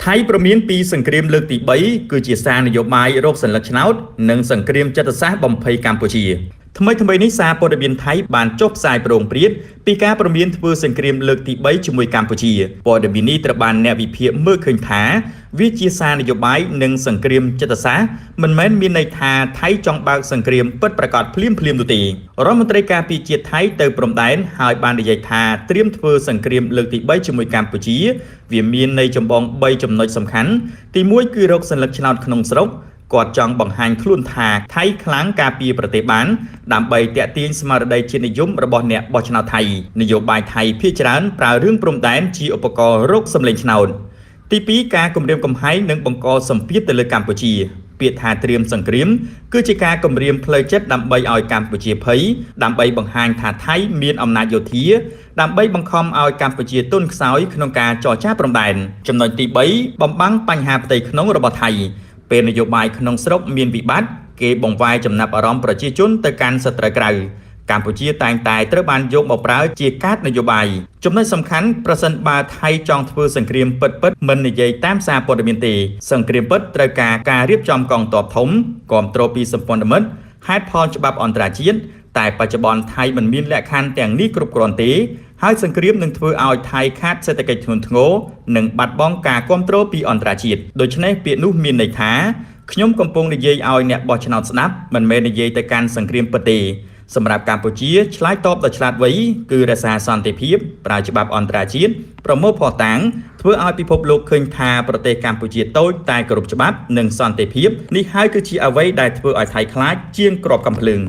ថៃប្រមានពីសង្គ្រាមលើកទី3គឺជាសារនយោបាយរកសัญลักษณ์ឆ្នោតនិងសង្គ្រាមចិត្តសាស្ត្របំភ័យកម្ពុជាថ្មីនេះសារព័ត៌មានថៃបានចុះផ្សាយប្រងព្រាតពីការប្រមានធ្វើសង្គ្រាមលើកទី3ជាមួយកម្ពុជាព័ត៌មាននេះត្រូវបានអ្នកវិភាគមើលឃើញថាវាជាសារនយោបាយនិងសង្គ្រាមចិត្តសាស្ត្រមិនមែនមានន័យថាថៃចង់បើកសង្គ្រាមពិតប្រាកដភ្លាមនោះទេរដ្ឋមន្ត្រីការពារជាតិថៃទៅព្រំដែនហើយបាននិយាយថាត្រៀមធ្វើសង្គ្រាមលើកទី3ជាមួយកម្ពុជាវាមានន័យចម្បង3ចំណុចសំខាន់ទី1គឺរកសัญลักษณ์ឆ្នោតក្នុងស្រុកគាត់ចង់បង្ហាញខ្លួនថាថៃខ្លាំងការពារប្រទេសបានដើម្បីទាក់ទាញស្មារតីជាតិនិយមរបស់អ្នកបោះឆ្នោតថៃនយោបាយថៃភាគច្រើនប្រើរឿងព្រំដែនជាឧបករណ៍រកសម្លេងឆ្នោតទី2ការគម្រាមកំហែងនិងបង្កសម្ពាធទៅលើកម្ពុជាពាក្យថាត្រៀមសង្គ្រាមគឺជាការគម្រាមផ្លូវចិត្តដើម្បីឲ្យកម្ពុជាភ័យដើម្បីបង្ហាញថាថៃមានអំណាចយោធាដើម្បីបង្ខំឲ្យកម្ពុជាទន់ខ្សោយក្នុងការចរចាព្រំដែនចំណុចទី3បំបាំងបញ្ហាផ្ទៃក្នុងរបស់ថៃពេលនយោបាយក្នុងស្រុកមានវិបត្តិគេបង្វែរចំណាប់អារម្មណ៍ប្រជាជនទៅកាន់សត្រូវក្រៅកម្ពុជាតែងតែត្រូវបានយកមកប្រើជាកាតនយោបាយចំណុចសំខាន់ប្រសិនបើថៃចង់ធ្វើសង្គ្រាមពិតមិននិយាយតាមសារព័ត៌មានទេសង្គ្រាមពិតត្រូវការរៀបចំកងទ័ពធំគាំទ្រពីសម្ព័ន្ធមិត្តហេតុផលច្បាប់អន្តរជាតិតែបច្ចុប្បន្នថៃមិនមានលក្ខខណ្ឌទាំងនេះគ្រប់គ្រាន់ទេហើយសង្គ្រាមនឹងធ្វើឲ្យថៃខាតសេដ្ឋកិច្ចធ្ងន់ធ្ងរនិងបាត់បង់ការគាំទ្រពីអន្តរជាតិដូច្នេះពាក្យនោះមានន័យថាខ្ញុំកំពុងនិយាយឲ្យអ្នកបោះឆ្នោតស្ដាប់មិនមែននិយាយទៅកាន់សង្គ្រាមពិតទេសម្រាប់កម្ពុជាឆ្លើយតបដោយឆ្លាតវៃគឺរក្សាសន្តិភាពប្រើច្បាប់អន្តរជាតិប្រមូលភស្តុតាងធ្វើឲ្យពិភពលោកឃើញថាប្រទេសកម្ពុជាតូចតែគោរពច្បាប់និងសន្តិភាពនេះហើយគឺជាអ្វីដែលធ្វើឲ្យថៃខ្លាចជាងគ្រាប់កាំភ្លើង